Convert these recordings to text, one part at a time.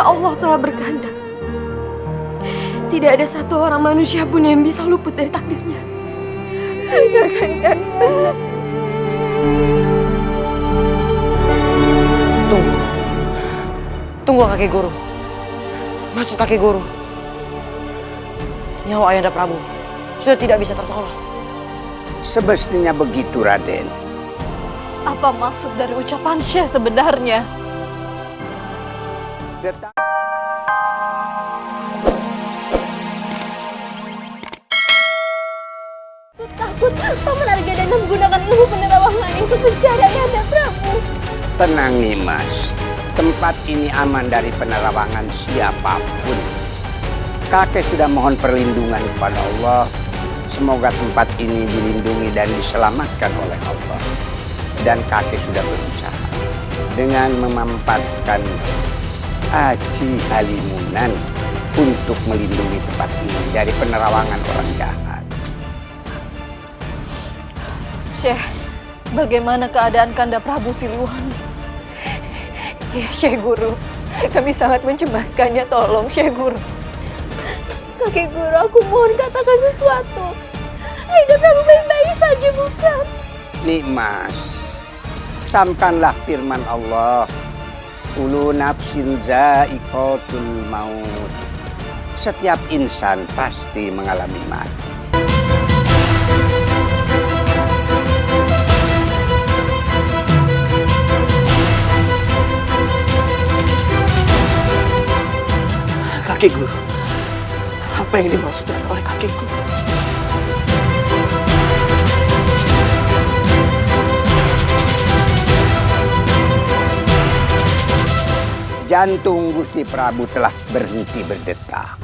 jika Allah telah berkehendak, tidak ada satu orang manusia pun yang bisa luput dari takdirnya. Kakanda. Tunggu kakek guru. Maksud kakek guru, nyawa Ayahanda Prabu sudah tidak bisa tertolong. Semestinya begitu, Raden. Apa maksud dari ucapan Syekh sebenarnya? Takut Paman Argadana menggunakan ilmu penerawangan untuk mencari Ayahanda Prabu. Tenang Nimas, tempat ini aman dari penerawangan siapapun. Kakek sudah mohon perlindungan kepada Allah. Semoga tempat ini dilindungi dan diselamatkan oleh Allah. Dan kakek sudah berusaha dengan memampatkan Aji Halimunan untuk melindungi tempat ini dari penerawangan orang jahat. Syekh, bagaimana keadaan Kanda Prabu Siliwangi? Ya, Syekh Guru, kami sangat mencemaskannya. Tolong, Syekh Guru. Kakek Guru, aku mohon katakan sesuatu. Ayahanda Prabu baik-baik saja, bukan? Nimas, camkanlah firman Allah. Kullu nafsin za'iqatul maut. Setiap insan pasti mengalami mati. Kakek guru, apa yang dimaksudkan oleh kakek guru? Jantung Gusti Prabu telah berhenti berdetak.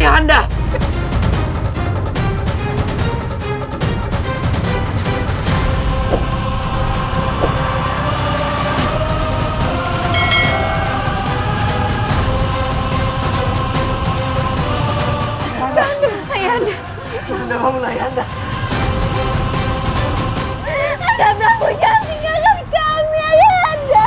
Ayahanda! Ayahanda. Ayahanda, bangun Ayahanda! Ayahanda Prabu, jangan tinggalkan kami, Ayahanda.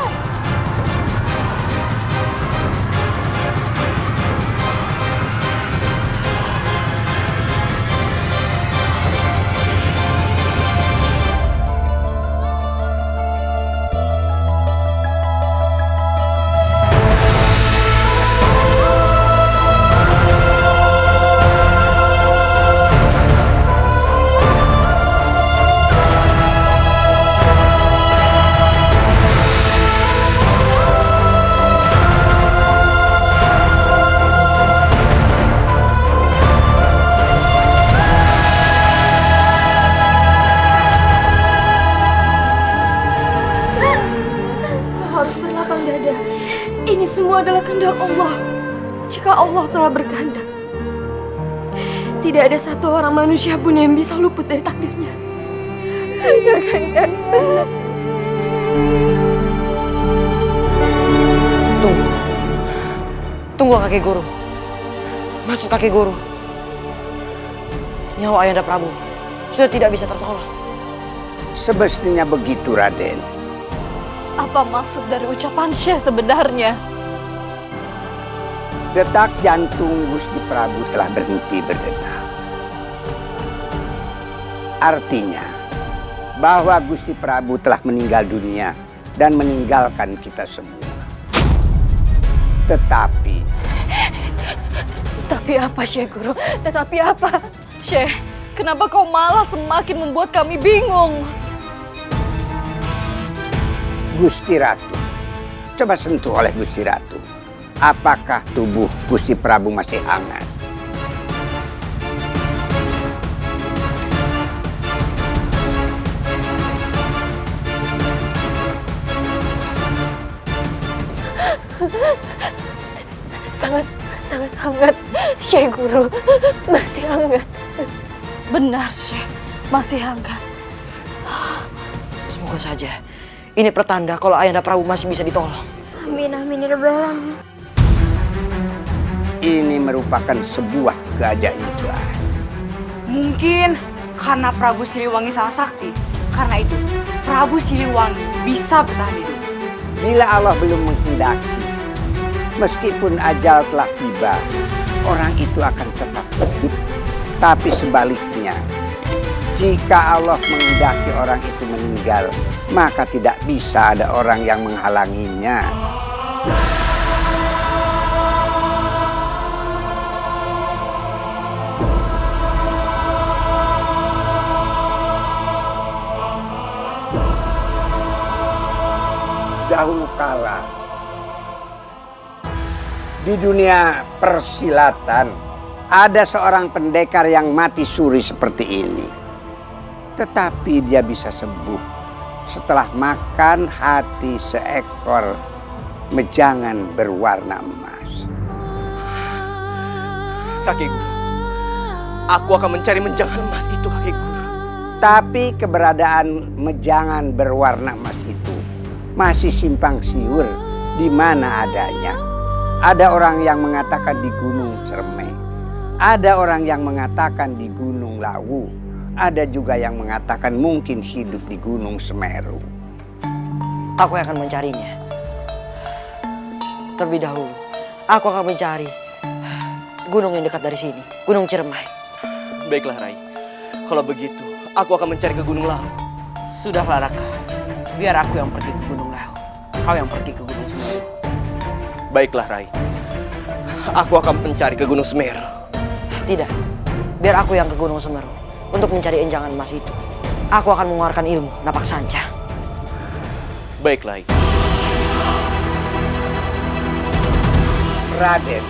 Ini semua adalah kehendak Allah. Jika Allah telah berkehendak, tidak ada satu orang manusia pun yang bisa luput dari takdirnya. Kakanda. Tunggu kakek guru. Maksud kakek guru, nyawa Ayahanda Prabu sudah tidak bisa tertolong. Semestinya begitu, Raden. Apa maksud dari ucapan Syekh sebenarnya? Detak jantung Gusti Prabu telah berhenti berdetak. Artinya bahwa Gusti Prabu telah meninggal dunia dan meninggalkan kita semua. Tetapi apa, Syekh Guru? Tetapi apa? Syekh, kenapa kau malah semakin membuat kami bingung? Gusti Ratu, coba sentuh oleh Gusti Ratu. Apakah tubuh Gusti Prabu masih hangat? Sangat hangat, Syekh Guru. Masih hangat. Benar, Syekh. Masih hangat. Semoga saja ini pertanda kalau Ayahanda Prabu masih bisa ditolong. Amin, amin, ya Rabbal alamin. Ini merupakan sebuah keajaiban. Mungkin Karena Prabu Siliwangi sangat sakti. Karena itu, Prabu Siliwangi bisa bertahan hidup. Bila Allah belum menghendaki, meskipun ajal telah tiba, orang itu akan tetap hidup. Tapi sebaliknya, jika Allah menghendaki orang itu meninggal, maka tidak bisa ada orang yang menghalanginya. Dahulu kala, di dunia persilatan, ada seorang pendekar yang mati suri seperti ini. Tetapi dia bisa sembuh setelah makan hati seekor mejangan berwarna emas. Kakek Guru, aku akan mencari menjangan emas itu, kakek Guru. Tapi keberadaan mejangan berwarna emas itu masih simpang siur di mana adanya. Ada orang yang mengatakan di Gunung Cermai, ada orang yang mengatakan di Gunung Lawu, ada juga yang mengatakan mungkin hidup di Gunung Semeru. Aku akan mencarinya. Terlebih dahulu, aku akan mencari gunung yang dekat dari sini, Gunung Cermai. Baiklah Rai, kalau begitu aku akan mencari ke Gunung Lawu. Sudahlah Raka, biar aku yang pergi ke Gunung Lawu. Kau yang pergi ke Gunung Semeru. Baiklah Rai, aku akan mencari ke Gunung Semeru. Tidak, biar aku yang ke Gunung Semeru untuk mencari enjangan emas itu. Aku akan mengeluarkan ilmu napak sanca. Baiklah. Raden,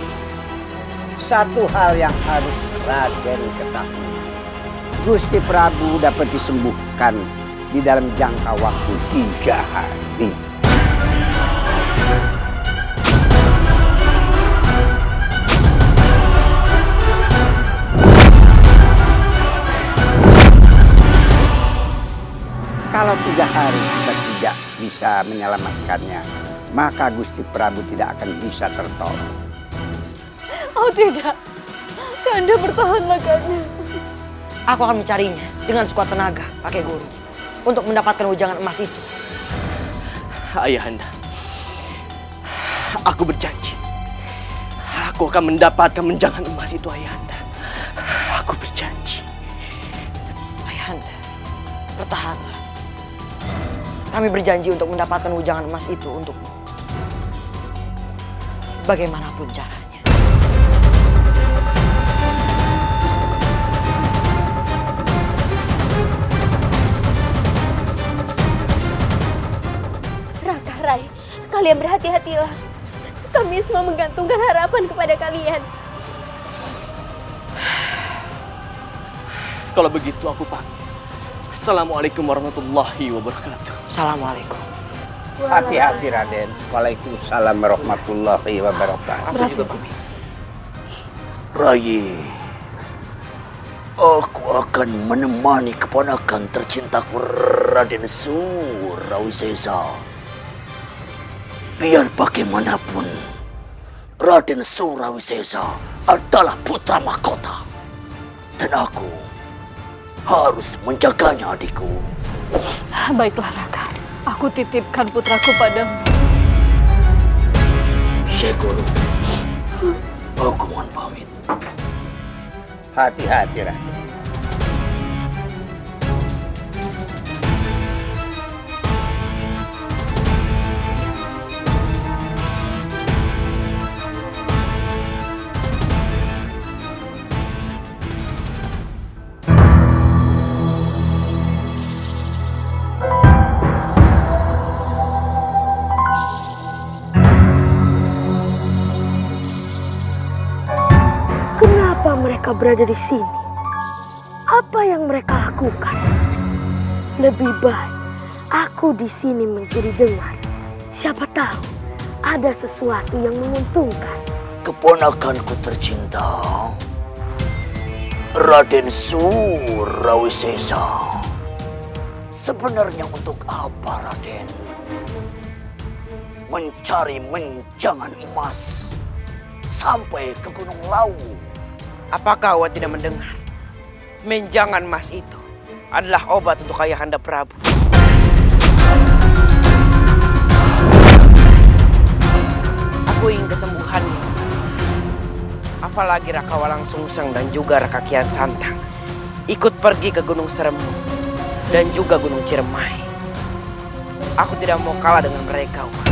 satu hal yang harus Raden ketahui. Gusti Prabu dapat disembuhkan di dalam jangka waktu 3 hari. Kalau 3 hari kita tidak bisa menyelamatkannya, maka Gusti Prabu tidak akan bisa tertolong. Oh tidak, Kanda bertahanlah Kanda. Aku akan mencarinya dengan sekuat tenaga, kakek guru, untuk mendapatkan ujangan emas itu. Ayahanda, aku berjanji, aku akan mendapatkan menjangan emas itu, Ayahanda. Aku berjanji. Ayahanda, bertahanlah. Kami berjanji untuk mendapatkan ujangan emas itu untukmu. Bagaimanapun caranya. Raka, Rai, kalian berhati-hatilah. Kami semua menggantungkan harapan kepada kalian. Kalau begitu aku pamit. Assalamualaikum warahmatullahi wabarakatuh. Assalamualaikum. Hati-hati Raden. Waalaikumsalam warahmatullahi wabarakatuh. Aku juga pamit. Rai, aku akan menemani keponakan tercintaku Raden Surawisesa. Biar bagaimanapun, Raden Surawisesa adalah putra mahkota. Dan aku harus menjaganya, adikku. Baiklah Raka, aku titipkan putraku padamu. Syekh Guru, aku mohon pamit. Hati-hati Raden. Kenapa mereka berada di sini? Apa yang mereka lakukan? Lebih baik aku di sini mencuri dengar. Siapa tahu ada sesuatu yang menguntungkan. Keponakanku tercinta, Raden Surawisesa. Sebenarnya untuk apa Raden mencari menjangan emas sampai ke Gunung Lawu? Apakah awak tidak mendengar? Menjangan emas itu adalah obat untuk Ayahanda Prabu. Aku ingin kesembuhannya. Apalagi Raka Walang Sungsang dan juga Raka Kian Santang ikut pergi ke Gunung Seremu dan juga Gunung Ciremai. Aku tidak mau kalah dengan mereka, Wak.